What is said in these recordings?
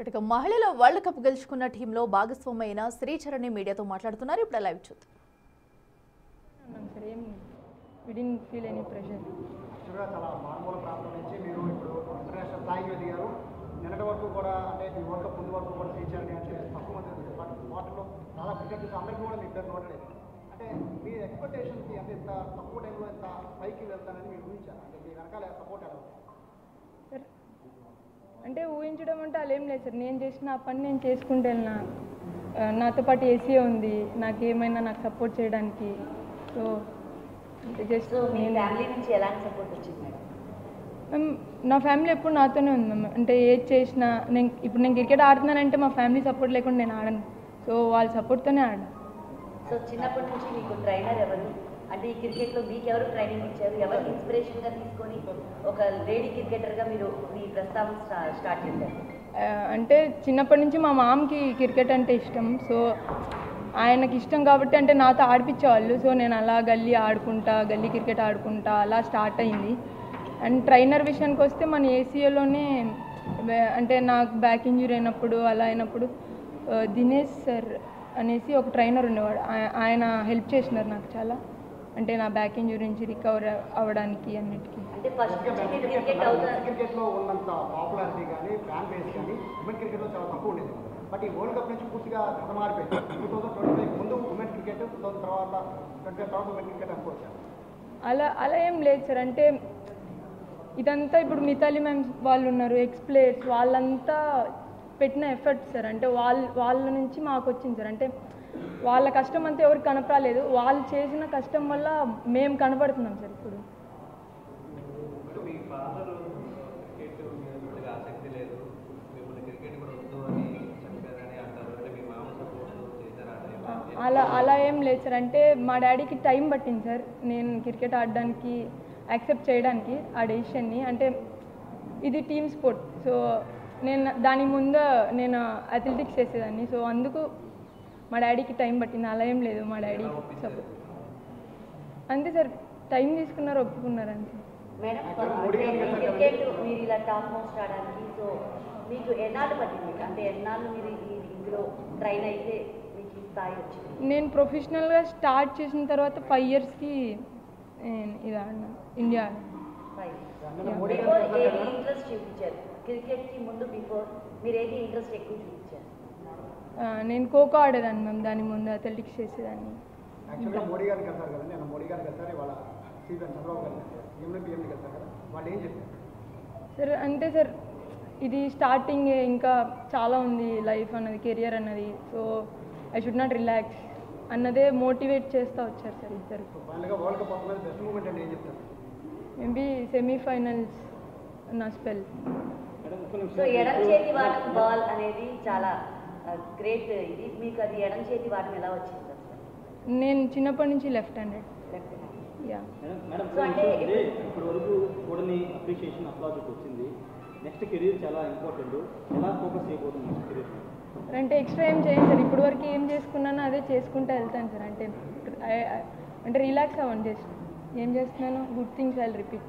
ఇక మహిళల world cup గెలుచుకున్న టీంలో భాగస్వామైన శ్రీచరణి మీడియాతో మాట్లాడుతున్నారు. ఇప్పుడు లైవ్ చూద్దాం. We didn't feel any pressure. చాలా మారుమూల ప్రాంతం నుంచి మీరు ఇప్పుడు ఇంటర్నేషనల్ స్థాయికి ఎదిగారు. నిన్నటి వరకు కూడా అంటే ఈ వరల్డ్ కప్ ముందు వరకు కూడా శ్రీచరణి అంటే తక్కువ మంది వాటిలో చాలా క్రికెట్ అందరికీ కూడా మీ పేరు నోటలేదు. అంటే మీ ఎక్స్పెక్టేషన్కి అంటే ఇంత తక్కువ టైంలో ఇంత పైకి వెళ్తానని మీరు ఊహించారు. అంటే మీ వెనకాల సపోర్ట్ ఎలా ఉంది? సార్ అంటే ఊహించడం అంటే అలా ఏం లేదు సార్. నేను చేసిన ఆ పని నేను చేసుకుంటే వెళ్ళినా. నాతో పాటు ఏసీ ఉంది, నాకేమైనా నాకు సపోర్ట్ చేయడానికి. సో జస్ట్ మీ ఫ్యామిలీ నుంచి ఎలాంటి సపోర్ట్ వచ్చింది మేడం? మ్యామ్ నా ఫ్యామిలీ ఎప్పుడు నాతోనే ఉంది మ్యామ్. అంటే ఏది చేసినా నేను క్రికెట్ ఆడుతున్నానంటే మా ఫ్యామిలీ సపోర్ట్ లేకుండా నేను ఆడను. సో వాళ్ళ సపోర్ట్తోనే ఆడాను. సో చిన్నప్పటి నుంచి మీకు ట్రైనర్ ఎవరు? అంటే ఈ క్రికెట్లో మీకు ఎవరు ట్రైనింగ్ ఇచ్చారు? ఎవరు ఇన్స్పిరేషన్గా తీసుకొని ఒక లేడీ క్రికెటర్గా మీరు మీ ప్రస్తావన స్టార్ట్ చేశారు? అంటే చిన్నప్పటి నుంచి మా మామకి క్రికెట్ అంటే ఇష్టం. సో ఆయనకి ఇష్టం కాబట్టి అంటే నాతో ఆడిపించేవాళ్ళు. సో నేను అలా గల్లీ క్రికెట్ ఆడుకుంటా అలా స్టార్ట్ అయింది. అండ్ ట్రైనర్ విషయానికి వస్తే మన ఏసీఏలోనే అంటే నాకు బ్యాక్ ఇంజురీ అయినప్పుడు అలా అయినప్పుడు దినేష్ సార్ అనేసి ఒక ట్రైనర్ ఉండేవాడు. ఆయన హెల్ప్ చేసినారు నాకు చాలా. అంటే నా బ్యాక్ ఇంజురీ నుంచి రికవర్ అవ్వడానికి అన్నిటికీ. అంటే ఫస్ట్ క్రికెట్లో ఉన్నంత పాపులారిటీ కానీ ఫ్యాన్ బేస్ కానీ ఉమెన్ క్రికెట్లో చాలా తక్కువ ఉండేది. బట్ ఈ వరల్డ్ కప్ నుంచి పూర్తిగా కథ మారిపోయింది. 2025 ముందు ఉమెన్ క్రికెట్, 2000 తర్వాత 20 తర్వాత ఉమెన్ క్రికెట్ అనుకోవచ్చు. అలా ఏం లేదు సార్. అంటే ఇదంతా ఇప్పుడు మిథాలి మ్యామ్ వాళ్ళు ఉన్నారు, ఎక్స్ ప్లేయర్స్, వాళ్ళంతా పెట్టిన ఎఫర్ట్ సార్. అంటే వాళ్ళ నుంచి మాకు వచ్చింది సార్. అంటే వాళ్ళ కష్టం అంతా ఎవరికి కనపరాలేదు. వాళ్ళు చేసిన కష్టం వల్ల మేము కనపడుతున్నాం సార్ ఇప్పుడు. అలా ఏం లేదు సార్. అంటే మా డాడీకి టైం పట్టింది సార్ నేను క్రికెట్ ఆడడానికి యాక్సెప్ట్ చేయడానికి ఆ డెసిషన్ని. అంటే ఇది టీమ్ స్పోర్ట్. సో దాని ముందు నేను అథ్లెటిక్స్ చేసేదాన్ని. సో అందుకు మా డాడీకి టైం పట్టింది. అలా ఏం లేదు మా డాడీ సపోర్ట్. అంతే సార్, టైం తీసుకున్నారు, ఒప్పుకున్నారు అంతే. మేడం క్రికెట్ మీరు ఇలా టాప్ మోస్ట్ ఆడడానికి సో మీకు ఎన్నాళ్ళు పట్టింది? అంటే ఎన్నాళ్ళు మీరు ఇందులో ట్రైన్ అయితే మీకు ఈ స్థాయి వచ్చింది? నేను ప్రొఫెషనల్గా స్టార్ట్ చేసిన తర్వాత 5 ఇయర్స్కి ఇది ఆడినా ఇండియా. బిఫోర్ ఏది ఇంట్రెస్ట్ చూపించారు? క్రికెట్కి ముందు బిఫోర్ మీరు ఏది ఇంట్రెస్ట్ ఎక్కువ చూపించారు? నేను ఖోఖో ఆడేదాన్ని మ్యామ్. దాని ముందు అథ్లెటిక్స్ చేసేదాన్ని. యాక్చువల్గా మోడీ గారికి వెళ్తారు కదండి, నేను మోడీ గారికి వెళ్తారు వాళ్ళ సీఎం చంద్రబాబు గారు పిఎంకి వెళ్తారు కదా, వాళ్ళు ఏం చెప్పారు సార్? అంటే సార్ ఇది స్టార్టింగ్, ఇంకా చాలా ఉంది లైఫ్ అన్నది, కెరియర్ అన్నది. So I should not relax అన్నదే మోటివేట్ చేస్తూ వచ్చారు సార్ ఇద్దరు. వరల్డ్ కప్ వస్తుంది, బెస్ట్ మూమెంట్ అంటే ఏం చెప్తారు? మేబీ సెమీఫైనల్స్ నా స్పెల్. సో ఎడం చేతి వాటం బాల్ అనేది చాలా గ్రేట్. ఇది మీకు అది ఎడం చేతి వాటం ఎలా వచ్చింది సార్? నేను చిన్నప్పటి నుంచి లెఫ్ట్ హ్యాండెడ్. యా మేడం, ఇప్పటి వరకు కూడా అప్రిషియేషన్ అప్లాజ్ వచ్చింది. నెక్స్ట్ కెరీర్ చాలా ఇంపార్టెంట్. ఎలా ఫోకస్ చేయబోతుంది నెక్స్ట్ కెరీర్? అంటే ఎక్స్ట్రా ఏం చేయండి సార్. ఇప్పటి వరకు ఏం చేసుకున్నానో అదే చేసుకుంటూ వెళ్తాను సార్. అంటే రిలాక్స్ అవ్వండి. జస్ట్ ఏం చేస్తున్నానో గుడ్ థింగ్స్ ఐ రిపీట్.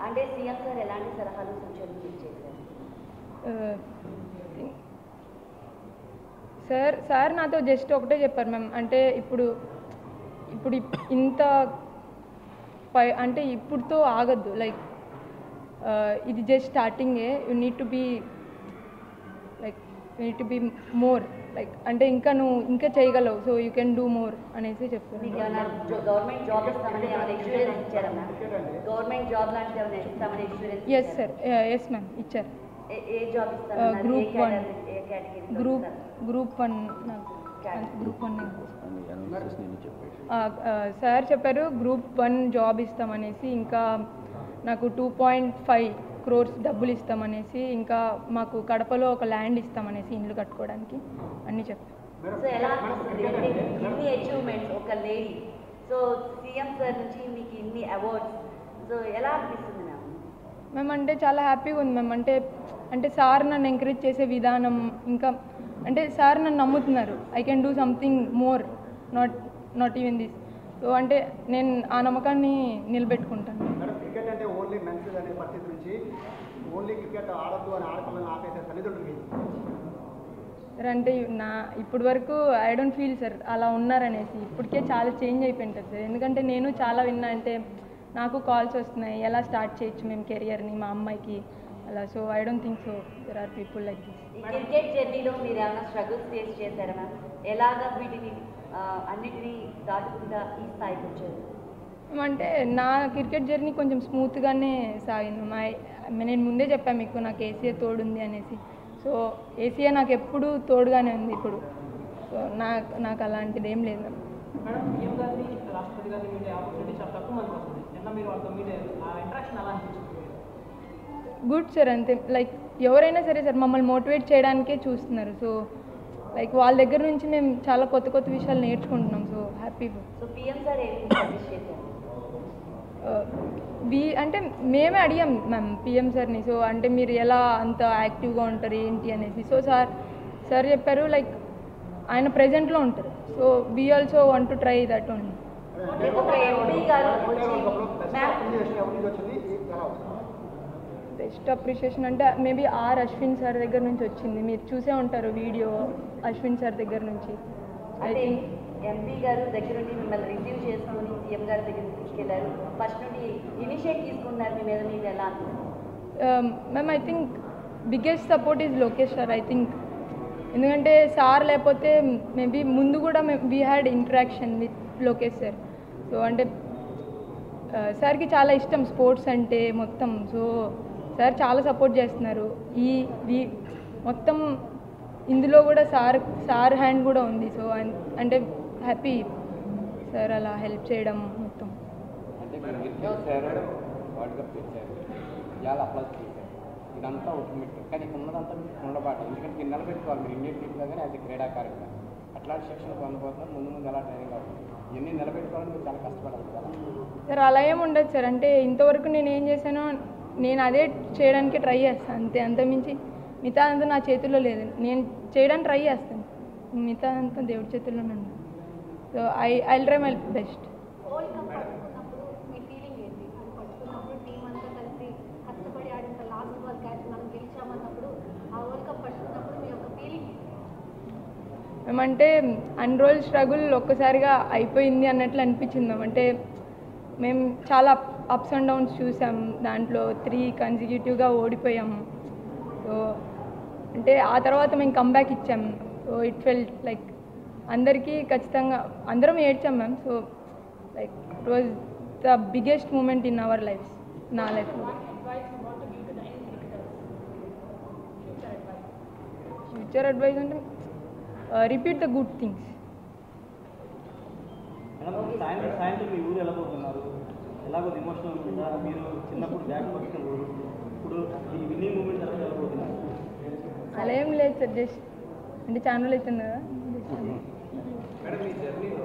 అంటే సీఎం సార్ ఎలాంటి సలహాలు సూచనలు చేశారు? సార్ నాతో జస్ట్ ఒకటే చెప్పారు మ్యామ్. అంటే ఇప్పుడు ఇంత అంటే ఇప్పుడుతో ఆగద్దు. లైక్ ఇది జస్ట్ స్టార్టింగే. You need to be more. Like అంటే నువ్వు ఇంకా చేయగలవు. So you can do more అనేసి చెప్పారు. మీకు ఏమైనా గవర్నమెంట్ జాబ్ ఇస్తామని ఏమైనా ఎక్స్పీరియన్స్ ఇచ్చారమ్మా? గవర్నమెంట్ జాబ్ లాంటిది ఏమైనా ఇస్తామని experience? Yes sir, yes ma'am ఇచ్చారు. ఏ జాబ్ ఇస్తారు? గ్రూప్ 1 సార్ చెప్పారు. గ్రూప్ 1 జాబ్ ఇస్తామనేసి, ఇంకా నాకు 2.5 crores డబ్బులు ఇస్తామనేసి, ఇంకా మాకు కడపలో ఒక ల్యాండ్ ఇస్తామనేసి ఇల్లు కట్టుకోవడానికి అన్నీ చెప్పారు. సో ఎలా అనిపిస్తుంది ఇన్ని అచీవ్మెంట్స్ ఒక లేడీ? సో సీఎం సార్ నుంచి మీకు ఇన్ని అవార్డ్స్, సో ఎలా అనిపిస్తుంది మ్యామ్? అంటే చాలా హ్యాపీగా ఉంది మ్యామ్. అంటే సార్ నన్ను ఎంకరేజ్ చేసే విధానం, ఇంకా అంటే సార్ నన్ను నమ్ముతున్నారు. I can do something more, not even this. So అంటే నేను ఆ నమ్మకాన్ని నిలబెట్టుకుంటాను. క్రికెట్ అంటే ఓన్లీ మెన్స్ అనే పరిస్థితి నుంచి ఓన్లీ క్రికెట్ ఆడద్దు అని ఆడపిల్లలను ఆపేసే తల్లిదండ్రులకి సార్ అంటే ఇప్పటి వరకు ఐ డోంట్ ఫీల్ సార్ అలా ఉన్నారనేసి. ఇప్పటికే చాలా చేంజ్ అయిపోయింటుంది సార్. ఎందుకంటే నేను చాలా విన్నా, అంటే నాకు కాల్స్ వస్తున్నాయి ఎలా స్టార్ట్ చేయొచ్చు మేము కెరియర్ని మా అమ్మాయికి అలా. So I don't think so there are people like this. ఈ క్రికెట్ జర్నీలో మీరు ఏమైనా స్ట్రగుల్స్ ఫేస్ చేశారా మ్యామ్? ఎలాగా వీటిని అన్నిటినీ దాటుకుంటా ఈ స్థాయికి వచ్చారు? అంటే నా క్రికెట్ జర్నీ కొంచెం స్మూత్గానే సాగింది. నేను ముందే చెప్పాను మీకు నాకు ఏసీఏ తోడుంది అనేసి. సో ఏసీఏ నాకు ఎప్పుడు తోడుగానే ఉంది ఇప్పుడు. సో నాకు అలాంటిది ఏం లేదు. మేడం పిఎం గారిని రాష్ట్రపతి గారిని మీట్ అయ్యే ఆపర్చునిటీ చాలా తక్కువ మందికి వస్తుంది. నిన్న మీరు వాళ్ళతో మీట్ అయ్యారు, ఆ ఇంట్రాక్షన్ ఎలా అనిపించింది? Good sir. అంతే లైక్ ఎవరైనా సరే సార్ మమ్మల్ని మోటివేట్ చేయడానికే చూస్తున్నారు. సో లైక్ వాళ్ళ దగ్గర నుంచి మేము చాలా కొత్త కొత్త విషయాలు నేర్చుకుంటున్నాం. So happy. So PM sir ఏమి సజెస్ట్ చేశారు? అంటే మేమే అడిగాం మ్యామ్ పిఎం సార్ని. సో అంటే మీరు ఎలా అంత యాక్టివ్గా ఉంటారు ఏంటి అనేసి. సో సార్ చెప్పారు లైక్ ఆయన ప్రెజెంట్లో ఉంటారు. So we also want to try that only. ఒక ఎంపీ గారు వచ్చి బెస్ట్ అప్రిషియేషన్ అంటే మేబీ అశ్విన్ సార్ దగ్గర నుంచి వచ్చింది. మీరు చూసే ఉంటారు వీడియో అశ్విన్ సార్ దగ్గర నుంచి. ఐ థింక్ ఎంపీ గారు దగ్గర నుండి మిమ్మల్ని రిసీవ్ చేసుకొని సీఎం గారి దగ్గరికి తీసుకెళ్లారు. ఫస్ట్ నుండి ఇనిషియేట్ తీసుకున్నారు మీ మీద, మీకు ఎలా అనిపిస్తుంది? Ma'am I think biggest support is Lokesh sir. I think ఎందుకంటే సార్ లేకపోతే మేబీ ముందు కూడా we had interaction with Lokesh sir. So అంటే సార్కి చాలా ఇష్టం స్పోర్ట్స్ అంటే మొత్తం. సో సార్ చాలా సపోర్ట్ చేస్తున్నారు. మొత్తం ఇందులో కూడా సార్ హ్యాండ్ కూడా ఉంది. సో అంటే హ్యాపీ సార్ అలా హెల్ప్ చేయడం మొత్తం. అంటే మీరు చేశారు, వరల్డ్ కప్ చేశారు, ఇవాళ అప్లాస్ చేశారు, ఇదంతా ఒక మిట్టు. కానీ ఉన్నదంతా మీకు ఉండబాటు. ఎందుకంటే మీరు నిలబెట్టుకోవాలి, మీరు ఇండియన్ టీంలో కానీ యాజ్ ఎ క్రీడాకారుగా అట్లాంటి శిక్షణ పొందబోతున్నారు. ముందు ఎలా ట్రైనింగ్ అవుతుంది, ఇవన్నీ నిలబెట్టుకోవాలని మీరు చాలా కష్టపడాలి కదా సార్. అలా ఏమి ఉండదు సార్. అంటే ఇంతవరకు నేను ఏం చేశానో నేను అదే చేయడానికి ట్రై చేస్తాను అంతే. అంతమించి మిగతా అంతా నా చేతుల్లో లేదు. నేను చేయడానికి ట్రై చేస్తాను, మిగతా అంతా దేవుడి చేతుల్లోనే ఉంది. So I try my best. World cup పట్టుకున్నప్పుడు మీ ఫీలింగ్ ఏంటి? అది పట్టుకున్నప్పుడు టీం అంతా కలిసి కష్టపడి ఆడిన లాస్ట్ బాల్ క్యాచ్ మనం గెలిచామన్నప్పుడు ఆ వరల్డ్ కప్ పట్టుకున్నప్పుడు మీ యొక్క ఫీలింగ్ ఏంటి? మేమంటే అన్ని రోజులు స్ట్రగుల్ ఒక్కసారిగా అయిపోయింది అన్నట్లు అనిపించింది మ్యామ్. అంటే మేము చాలా అప్స్ అండ్ డౌన్స్ చూసాం. దాంట్లో 3 కన్సిక్యూటివ్గా ఓడిపోయాము. సో అంటే ఆ తర్వాత మేము కంబ్యాక్ ఇచ్చాం. సో ఇట్ ఫెల్ట్ లైక్ అందరికీ ఖచ్చితంగా అందరం ఏడ్చాం ma'am. So like it was the biggest moment in our lives, నా లైఫ్లో. ఫ్యూచర్ అడ్వైస్ అంటే రిపీట్ ద గుడ్ థింగ్స్. సాయంత్రం మీ ఊరు ఎలా పోతున్నారు? ఎలాగో ఎమోషనల్ ఉంటుందా? మీరు చిన్నప్పుడు బ్యాట్ పట్టుకున్న ఊరు, ఇప్పుడు ఈ విన్నింగ్ మూమెంట్ ఎలా పోతున్నారు? అలా ఏం లేదు సార్. జస్ట్ అంటే ఛానల్ అవుతుంది కదా. మేడం, ఈ జర్నీలో